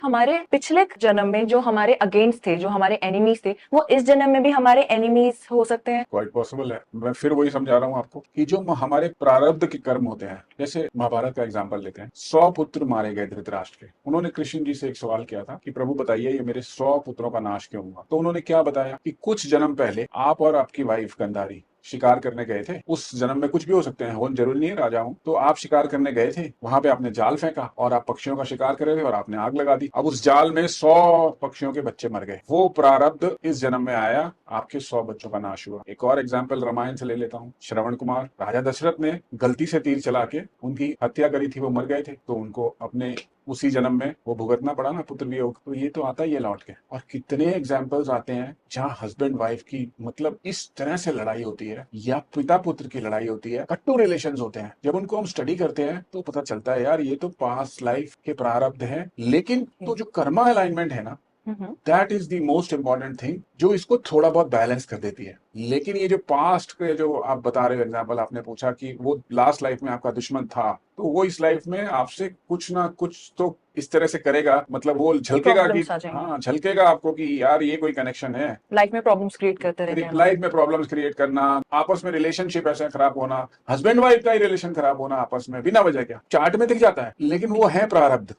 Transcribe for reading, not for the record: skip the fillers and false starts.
हमारे पिछले जन्म में जो हमारे अगेंस्ट थे, जो हमारे एनिमीज थे, वो इस जन्म में भी हमारे एनिमीज हो सकते हैं। क्वाइट पॉसिबल है। मैं फिर वही समझा रहा हूँ आपको कि जो हमारे प्रारब्ध के कर्म होते हैं, जैसे महाभारत का एग्जाम्पल लेते हैं, 100 पुत्र मारे गए धृतराष्ट्र के। उन्होंने कृष्ण जी से एक सवाल किया था कि प्रभु बताइए, ये मेरे 100 पुत्रों का नाश क्यों हुआ? तो उन्होंने क्या बताया कि कुछ जन्म पहले आप और आपकी वाइफ गंधारी शिकार करने गए थे। उस जन्म में कुछ भी हो सकते हैं, हो जरूरी नहीं है राजा हूं। तो आप शिकार करने गए थे, वहां पे आपने जाल फेंका और आप पक्षियों का शिकार कर रहे थे और आपने आग लगा दी। अब उस जाल में 100 पक्षियों के बच्चे मर गए। वो प्रारब्ध इस जन्म में आया, आपके 100 बच्चों का नाश हुआ। एक और एग्जाम्पल रामायण से ले लेता हूँ। श्रवण कुमार, राजा दशरथ ने गलती से तीर चला के उनकी हत्या करी थी, वो मर गए थे, तो उनको अपने उसी जन्म में वो भुगतना पड़ा ना पुत्र वियोग। तो ये तो आता ही है लौट के। और कितने एग्जाम्पल्स आते हैं जहाँ हस्बैंड वाइफ की मतलब इस तरह से लड़ाई होती है, या पिता पुत्र की लड़ाई होती है, कट्टू रिलेशंस होते हैं। जब उनको हम स्टडी करते हैं तो पता चलता है यार ये तो पास्ट लाइफ के प्रारब्ध है। लेकिन तो जो कर्मा अलाइनमेंट है ना, that is the most important thing, जो इसको थोड़ा बहुत बैलेंस कर देती है। लेकिन ये जो पास्ट के जो आप बता रहे हो एग्जांपल, आपने पूछा कि वो लास्ट लाइफ में आपका दुश्मन था, तो वो इस लाइफ में आपसे कुछ ना कुछ तो इस तरह से करेगा, मतलब वो झलकेगा कि प्रॉब्लम्स आ जाएंगे, हाँ, झलकेगा आपको कि यार ये कोई कनेक्शन है। लाइफ में प्रॉब्लम्स क्रिएट करते रहेंगे हमारे। लाइफ में प्रॉब्लम्स क्रिएट करना, आपस में रिलेशनशिप ऐसा खराब होना, हस्बैंड वाइफ का ही रिलेशन खराब होना आपस में बिना वजह, क्या चार्ट में दिख जाता है, लेकिन वो है प्रारब्ध।